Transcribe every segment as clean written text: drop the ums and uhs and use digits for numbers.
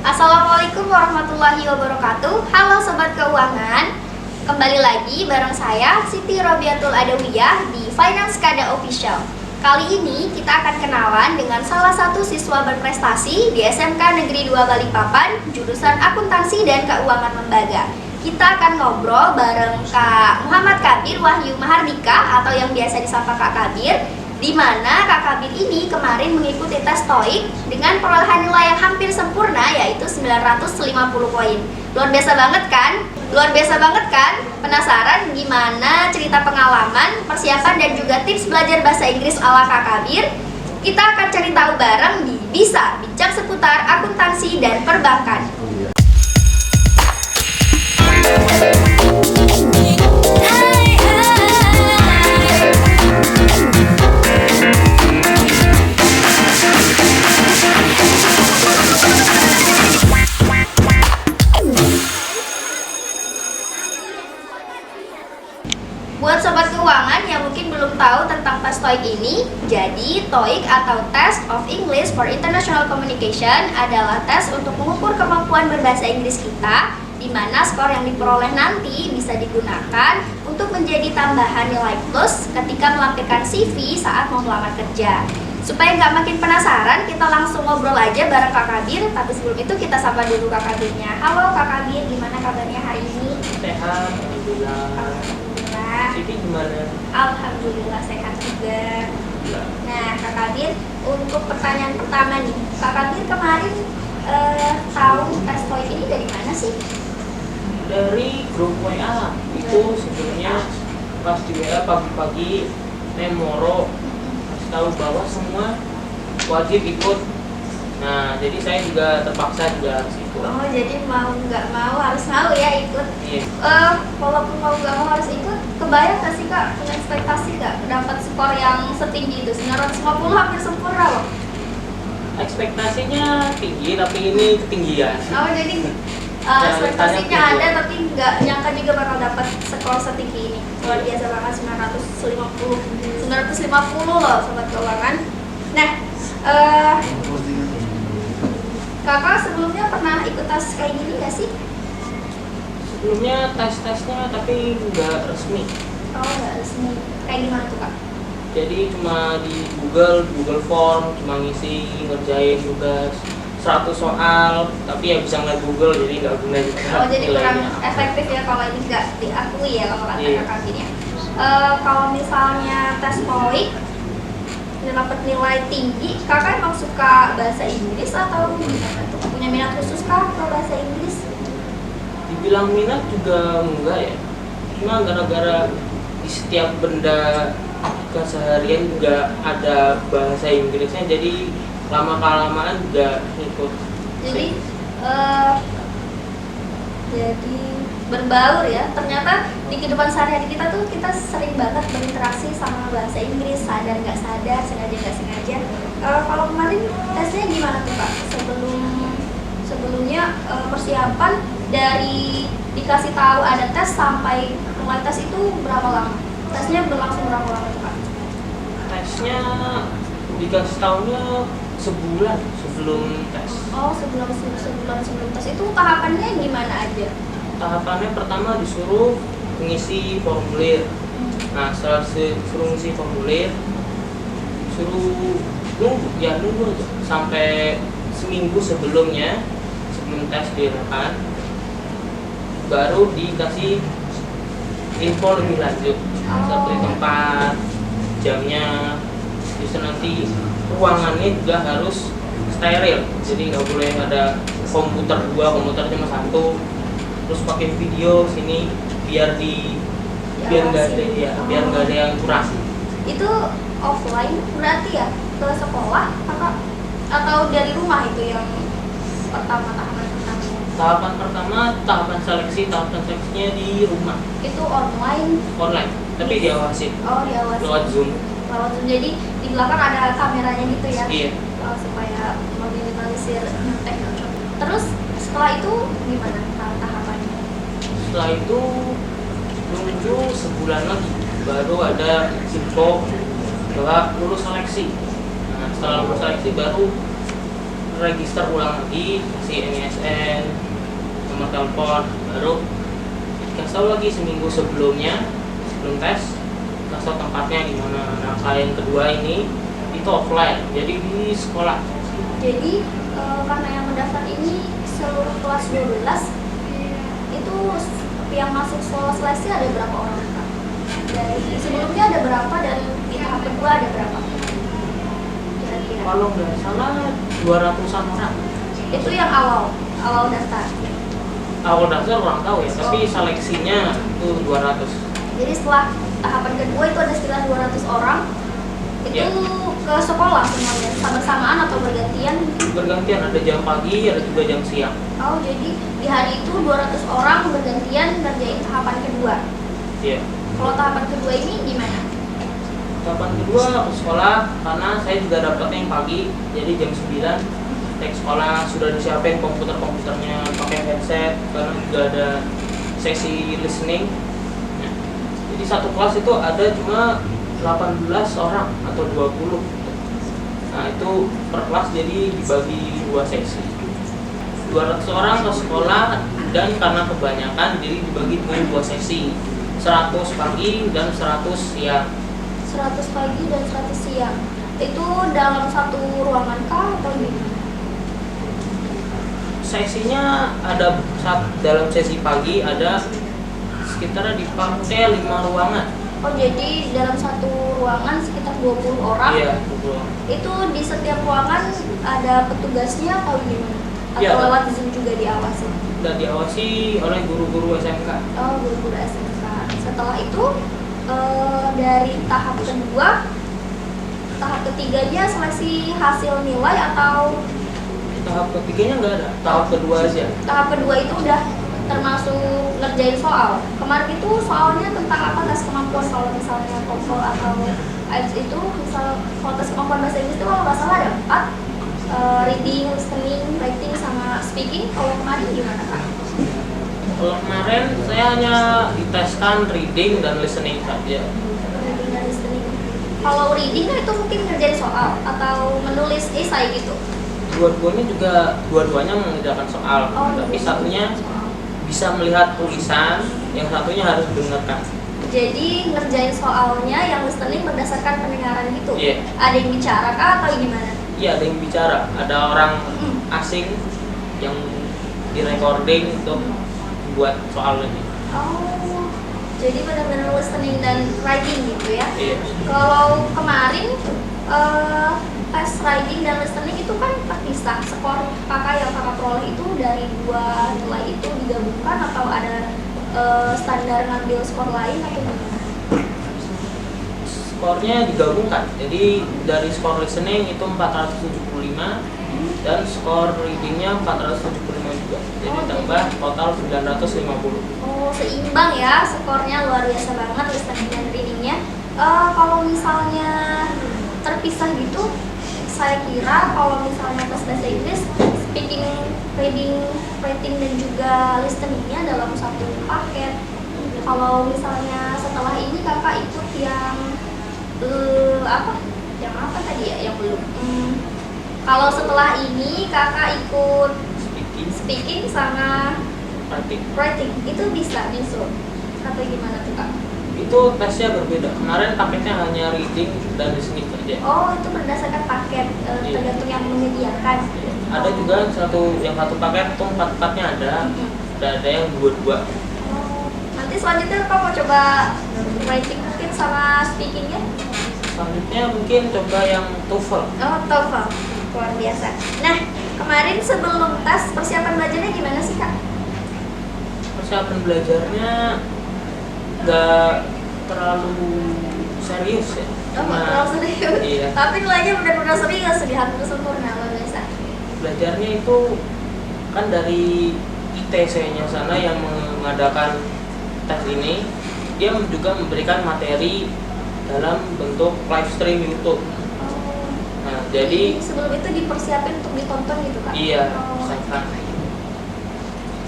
Assalamualaikum warahmatullahi wabarakatuh. Halo Sobat Keuangan, kembali lagi bareng saya Siti Robiatul Adawiyah di Finance Kada Official. Kali ini kita akan kenalan dengan salah satu siswa berprestasi di SMK Negeri 2 Balikpapan, jurusan Akuntansi dan Keuangan Lembaga. Kita akan ngobrol bareng Kak Muhammad Kabir Wahyu Mahardika atau yang biasa disapa Kak Kabir, di mana Kak Kabir ini kemarin mengikuti tes TOEIC dengan perolehan nilai yang hampir sempurna, yaitu 950 poin. Luar biasa banget kan? Luar biasa banget kan? Penasaran gimana cerita pengalaman, persiapan dan juga tips belajar bahasa Inggris ala Kak Kabir? Kita akan cari tahu bareng di Bisa Bincang Seputar Akuntansi dan Perbankan. Buat Sobat Keuangan yang mungkin belum tahu tentang tes TOEIC ini, jadi TOEIC atau Test of English for International Communication adalah tes untuk mengukur kemampuan berbahasa Inggris kita, di mana skor yang diperoleh nanti bisa digunakan untuk menjadi tambahan nilai plus ketika melampirkan CV saat mau melamar kerja. Supaya nggak makin penasaran, kita langsung ngobrol aja bareng Kak Kabir. Tapi sebelum itu kita sapa dulu Kak Kabirnya. Halo Kak Kabir, gimana kabarnya hari ini? Sehat, alhamdulillah. Siti gimana? Alhamdulillah sehat juga. Nah Kak Kabir, untuk pertanyaan pertama nih, Kak Kabir kemarin tahu tes TOEIC ini dari mana sih? Dari grup WA. Itu sebenarnya pas di WA pagi-pagi Memoro kasih tahu bahwa semua wajib ikut. Nah, jadi saya juga terpaksa juga harus ikut. Oh, jadi mau nggak mau harus mau ya ikut. Iya. Walaupun mau nggak mau harus ikut, kebayang nggak sih Kak, punya ekspektasi nggak dapat skor yang setinggi itu? 950 hampir sempurna loh. Ekspektasinya tinggi, tapi ini ketinggian. Oh, jadi ekspektasinya ada tapi nggak nyangka juga bakal dapat skor setinggi ini. Luar biasa banget, 950 loh Sobat Keuangan. Nah, Kakak sebelumnya pernah ikut tes kayak gini nggak sih? Sebelumnya tes-tesnya tapi nggak resmi. Oh, nggak resmi. Kayak gimana tuh Kak? Jadi cuma di Google Form, cuma ngisi, ngerjain tugas 100 soal, tapi ya bisa ngeliat Google, jadi nggak guna juga. Oh, jadi kurang nilainya. efektif ya kalau ini nggak diakui ya kalau kata Iya. Kakak gini ya. Kalau misalnya tes TOEIC dapat nilai tinggi, Kakak emang suka bahasa Inggris atau gimana tuh? Punya minat khusus kah kalau bahasa Inggris? Dibilang minat juga enggak ya, cuma gara-gara di setiap benda keseharian juga ada bahasa Inggrisnya, jadi lama-kelamaan juga ngikut. Jadi berbaur ya. Ternyata di kehidupan sehari-hari kita tuh kita sering banget berinteraksi sama bahasa Inggris, sadar nggak sadar, sengaja nggak sengaja. Kalau kemarin tesnya gimana tuh Kak? Sebelumnya persiapan dari dikasih tahu ada tes sampai mulai tes itu berapa lama? Tesnya berlangsung berapa lama tuh Kak? Tesnya dikasih tahunya sebulan sebelum tes. Oh, sebulan sebelum tes itu tahapannya gimana aja? Tahapannya pertama disuruh mengisi formulir. Nah, setelah disuruh mengisi formulir, suruh nunggu aja sampai seminggu sebelum tes diadakan, baru dikasih info lebih lanjut seperti tempat, jamnya, bisa nanti ruangannya juga harus steril, jadi nggak boleh ada komputer cuma satu, terus pakai video sini biar nggak ada yang kurang. Itu offline berarti ya, ke sekolah atau dari rumah itu yang tahapan pertama? Tahapan seleksinya di rumah. Itu online, tapi diawasi. Oh, diawasi lewat Zoom. Jadi di belakang ada kameranya gitu ya. Iya. Supaya meminimalisir nyontek. Terus setelah itu gimana tahapannya? Setelah itu nunggu sebulan lagi baru ada info bahwa lulus seleksi. Nah, setelah lulus seleksi baru register ulang lagi, kasih MISN, nomor telepon, baru dikasih tahu lagi seminggu sebelumnya, sebelum tes, kasih tahu tempatnya di mana. Nah, kalau yang kedua ini itu offline, jadi di sekolah. Jadi karena yang mendaftar ini seluruh kelas 12, itu yang masuk seleksi ada berapa orang, Kak? Dari sebelumnya ada berapa dan di tahap kedua ada berapa? Kira-kira. Kalau nggak salah 200-an orang. Itu yang awal daftar. Awal daftar kurang tahu ya, tapi seleksinya itu 200. Jadi setelah tahapan kedua itu ada sekitar 200 orang. Itu Ya. ke sekolah semuanya, bersamaan atau bergantian? Bergantian, ada jam pagi, ada juga jam siang. Oh, jadi di hari itu 200 orang bergantian ngerjain tahapan kedua. Iya. Kalau tahapan kedua ini gimana? Tahapan kedua ke sekolah, karena saya juga dapatnya yang pagi, jadi jam 9 naik sekolah, sudah disiapin komputernya pakai headset, karena juga ada sesi listening. Nah, jadi satu kelas itu ada cuma 18 orang atau 20. Nah, itu per kelas jadi dibagi 2 sesi. 200 orang ke sekolah, dan karena kebanyakan jadi dibagi dengan 2 sesi. 100 pagi dan 100 siang. 100 pagi dan 100 siang. Itu dalam satu ruangan kah atau gimana? Sesinya ada dalam sesi pagi ada sekitar dipakai 5 ruangan. Oh, jadi dalam satu ruangan sekitar 20 orang. Iya, betul. Itu di setiap ruangan ada petugasnya atau gimana? Atau Iya, ada. lewat Zoom juga diawasi? Dan diawasi oleh guru-guru SMK. Oh, guru-guru SMK. Setelah itu dari tahap kedua, tahap ketiganya seleksi hasil nilai atau Tahap ketiganya nggak ada, tahap kedua aja. tahap kedua itu udah termasuk ngerjain soal. Kemarin itu soalnya tentang apa, tes kemampuan, kalau misalnya TOEFL atau IELTS itu, misal kalau tes kemampuan bahasa Inggris itu kalau nggak salah ada 4, reading, listening, writing, sama speaking. Kalau kemarin gimana, Kak? Kalau kemarin saya hanya diteskan reading dan listening saja. Reading dan listening. Kalau reading kan itu mungkin ngerjain soal atau menulis esai gitu. Dua-duanya mengerjakan soal, Oh, tapi iya. satunya bisa melihat tulisan, yang satunya harus dengarkan. Jadi ngerjain soalnya yang listening berdasarkan pendengaran gitu. Iya. Ada yang bicara kah atau gimana? Iya, ada yang bicara, ada orang asing yang direcording untuk buat soal ini. Oh, jadi benar-benar listening dan writing gitu ya. Iya. Kalau kemarin tes writing dan listening itu kan terpisah. Skor kakak yang kakak peroleh itu dari 2 nilai itu digabungkan atau ada standar ngambil skor lain atau gimana? Skornya digabungkan, jadi dari skor listening itu 475 dan skor readingnya 475 juga, jadi Oh, tambah total 950. Oh, seimbang ya skornya, luar biasa banget listening dan readingnya. Kalau misalnya terpisah gitu, saya kira kalau misalnya tes bahasa Inggris, speaking, reading, writing dan juga listeningnya dalam satu paket. Kalau misalnya setelah ini kakak ikut yang apa? Yang apa tadi ya? Yang belum. Kalau setelah ini kakak ikut speaking sama writing, itu bisa nyusul atau gimana tuh, Kak? Itu tesnya berbeda. Kemarin paketnya hanya reading dan listening saja. Oh, itu berdasarkan paket, tergantung yang menyediakan. Ada juga yang satu paket itu 4-4-nya ada. Ada yang 2-2. Oh, nanti selanjutnya Kak mau coba writing mungkin sama speakingnya? Selanjutnya mungkin coba yang TOEFL. Oh, TOEFL, luar biasa. Nah, kemarin sebelum tes persiapan belajarnya gimana sih, Kak? Persiapan belajarnya nggak terlalu serius ya. Oh, nggak terlalu serius. Iya. Tapi nilainya benar-benar serius, hampir sempurna, luar biasa. Belajarnya itu kan dari ITC-nya sana yang mengadakan tes ini, dia juga memberikan materi dalam bentuk live stream YouTube. Oh, Nah, jadi sebelum itu dipersiapin untuk ditonton gitu, Kak? iya, Oh. saya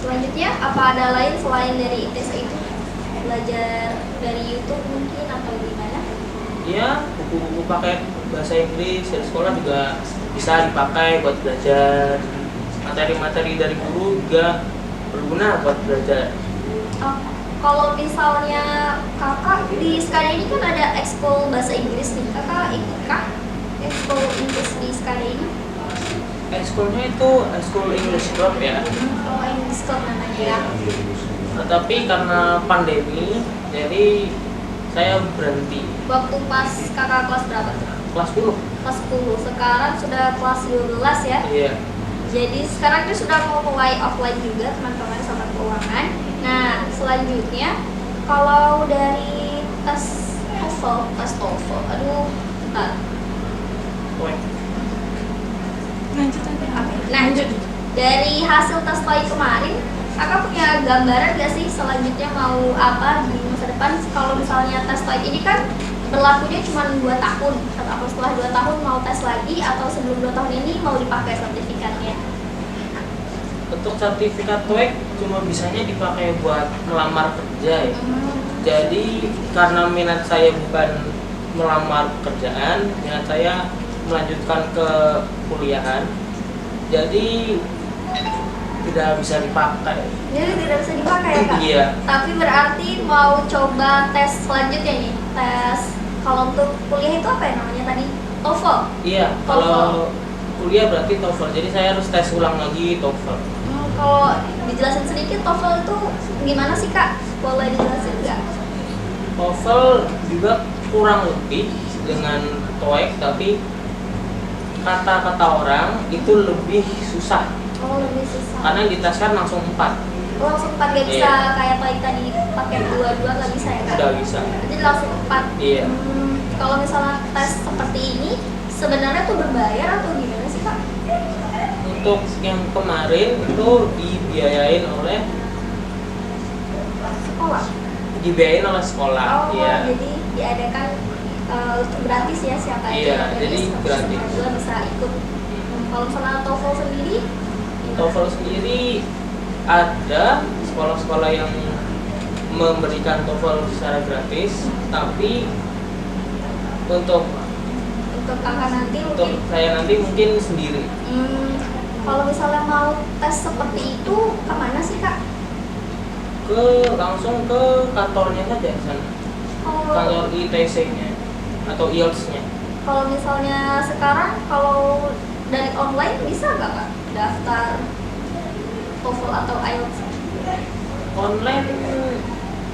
Selanjutnya, apa ada lain selain dari ITC itu? Belajar dari YouTube mungkin atau gimana? Ya, buku-buku paket bahasa Inggris dari sekolah juga bisa dipakai buat belajar. Materi-materi dari guru juga berguna buat belajar. Oh, kalau misalnya kakak di sekarang ini kan ada ekskul bahasa Inggris nih, kakak ikutkah ekskul Inggris di sekarang ini? Ekskulnya itu ekskul English Club ya. Oh, English Club namanya ya. Tetapi karena pandemi, jadi saya berhenti. Waktu pas kakak kelas berapa tuh? Kelas 10. Kelas 10, sekarang sudah kelas 12 ya. Iya. Jadi sekarang dia sudah mau mulai offline juga teman-teman sobat keuangan. Nah, selanjutnya kalau dari tes TOEFL, aduh, bentar. Poin. Lanjut aja. Nah, dari hasil tes TOEIC kemarin, kakak punya gambaran gak sih selanjutnya mau apa di masa depan? Kalau misalnya tes TOEIC ini kan berlakunya cuma 2 tahun, atau setelah 2 tahun mau tes lagi, atau sebelum 2 tahun ini mau dipakai sertifikatnya? Untuk sertifikat TOEIC cuma bisanya dipakai buat melamar kerja ya. Jadi karena minat saya bukan melamar pekerjaan, minat saya melanjutkan ke kuliahan. Jadi tidak bisa dipakai. Jadi tidak bisa dipakai ya kak? Iya. Tapi berarti mau coba tes selanjutnya nih, tes kalau untuk kuliah itu apa ya namanya tadi? TOEFL? Iya, kalau kuliah berarti TOEFL. Jadi saya harus tes ulang lagi TOEFL. Kalau dijelasin sedikit TOEFL itu gimana sih kak? Boleh dijelasin nggak? TOEFL juga kurang lebih dengan TOEIC, tapi kata-kata orang itu lebih susah. Oh, lebih susah. Karena yang diteskan langsung 4. Oh, langsung 4 gak bisa Iya. kayak TOEIC tadi pakai 2 gak bisa ya kak? Udah bisa. Jadi langsung 4. Iya. Kalau misalnya tes seperti ini sebenarnya tuh berbayar atau gimana sih kak? Untuk yang kemarin itu dibiayain oleh Sekolah. Oh, Iya. jadi diadakan gratis ya siapa aja Iya, yang dari jadi gratis. juga bisa ikut. Kalau misalnya TOEFL sendiri, TOEFL sendiri ada sekolah-sekolah yang memberikan TOEFL secara gratis, tapi untuk kakak nanti untuk mungkin saya nanti mungkin sendiri. kalau misalnya mau tes seperti itu kemana sih kak? Langsung ke kantornya saja sana. Kantor ITC-nya atau IELTS-nya. Kalau misalnya sekarang kalau dari online bisa nggak kak daftar TOEFL atau IELTS? Online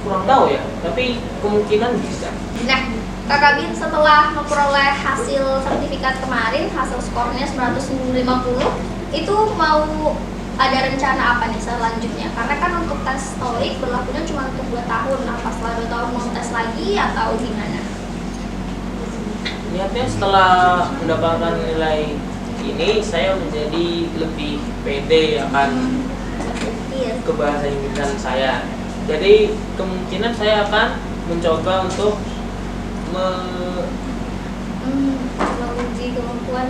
kurang tahu ya, tapi kemungkinan bisa. Nah, kakak Bin setelah memperoleh hasil sertifikat kemarin, hasil skornya 950, itu mau ada rencana apa nih selanjutnya? Karena kan untuk tes TOEIC berlakunya cuma untuk 2 tahun. Nah, pas setelah 2 tahun mau tes lagi atau gimana? Niatnya setelah mendapatkan nilai ini, saya menjadi lebih pede akan Iya. ke bahasa Inggrisan saya. Jadi kemungkinan saya akan mencoba untuk Menguji kemampuan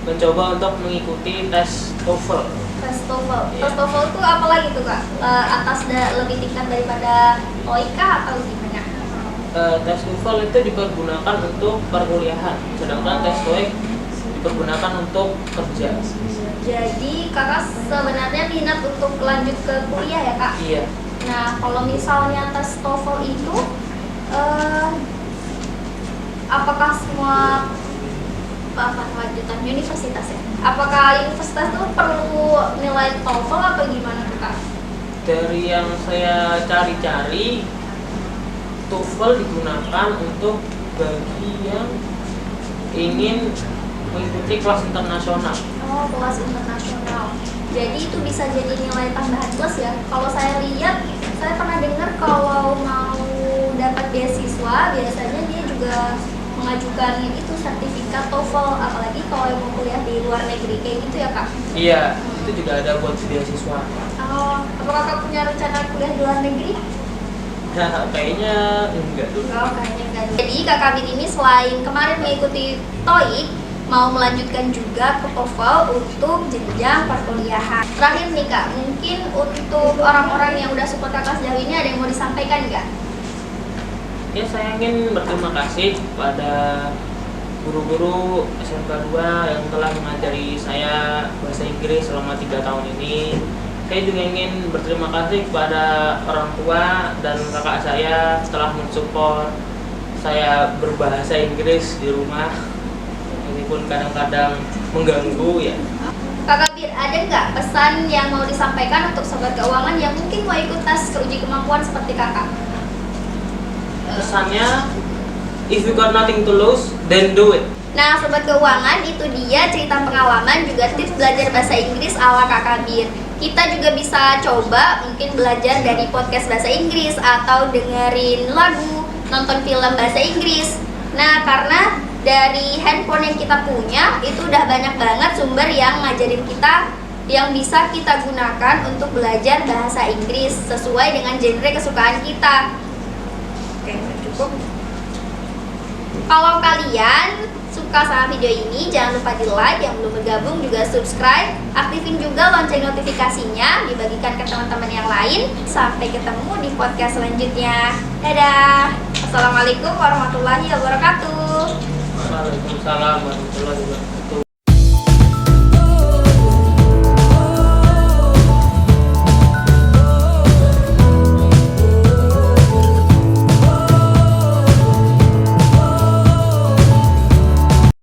mencoba untuk mengikuti tes TOEFL. tes TOEFL. Iya. Tes TOEFL itu apa lagi tuh kak? Lebih tingkat daripada TOEIC kah atau gimana? Tes TOEFL itu dipergunakan untuk perkuliahan, sedangkan tes TOEIC dipergunakan untuk kerja. Jadi kakak sebenarnya minat untuk lanjut ke kuliah ya kak? Iya. Nah kalau misalnya tes TOEFL itu apakah semua lanjutan universitas ya? Apakah universitas itu perlu nilai TOEFL atau gimana tuh kak? Dari yang saya cari-cari, TOEFL digunakan untuk bagi yang ingin mengikuti kelas internasional. Oh, kelas internasional. Jadi itu bisa jadi nilai tambahan plus ya. Kalau saya lihat, saya pernah dengar kalau mau dapat beasiswa, biasanya dia juga mengajukan itu sertifikat TOEFL, apalagi kalau yang mau kuliah di luar negeri kayak gitu ya kak? Iya, itu juga ada buat beasiswa. Oh, apakah kakak punya rencana kuliah di luar negeri? Nah, kayaknya enggak. Oh, kayaknya enggak. Jadi kakak Bin ini selain kemarin mengikuti TOEIC, mau melanjutkan juga ke TOEFL untuk jenjang perkuliahan. Terakhir nih kak, mungkin untuk orang-orang yang udah support kakak sejauh ini ada yang mau disampaikan nggak? Ya, saya ingin berterima kasih pada guru-guru SMK 2 yang telah mengajari saya bahasa Inggris selama 3 tahun ini. Saya juga ingin berterima kasih kepada orang tua dan kakak saya telah mensupport saya berbahasa Inggris di rumah. Ini pun kadang-kadang mengganggu ya. Kakak Bir, ada nggak pesan yang mau disampaikan untuk sobat keuangan yang mungkin mau ikut tes uji kemampuan seperti kakak? Pesannya, if you got nothing to lose, then do it. Nah, sobat keuangan, itu dia cerita pengalaman juga tips belajar bahasa Inggris ala Kakak Bir. Kita juga bisa coba mungkin belajar dari podcast bahasa Inggris atau dengerin lagu, nonton film bahasa Inggris. Nah, karena dari handphone yang kita punya itu udah banyak banget sumber yang ngajarin kita yang bisa kita gunakan untuk belajar bahasa Inggris sesuai dengan genre kesukaan kita. Oke, cukup. Kalau kalian suka sama video ini, jangan lupa di like, yang belum bergabung juga subscribe, aktifin juga lonceng notifikasinya, dibagikan ke teman-teman yang lain. Sampai ketemu di podcast selanjutnya. Dadah. Assalamualaikum warahmatullahi wabarakatuh. Waalaikumsalam warahmatullahi wabarakatuh.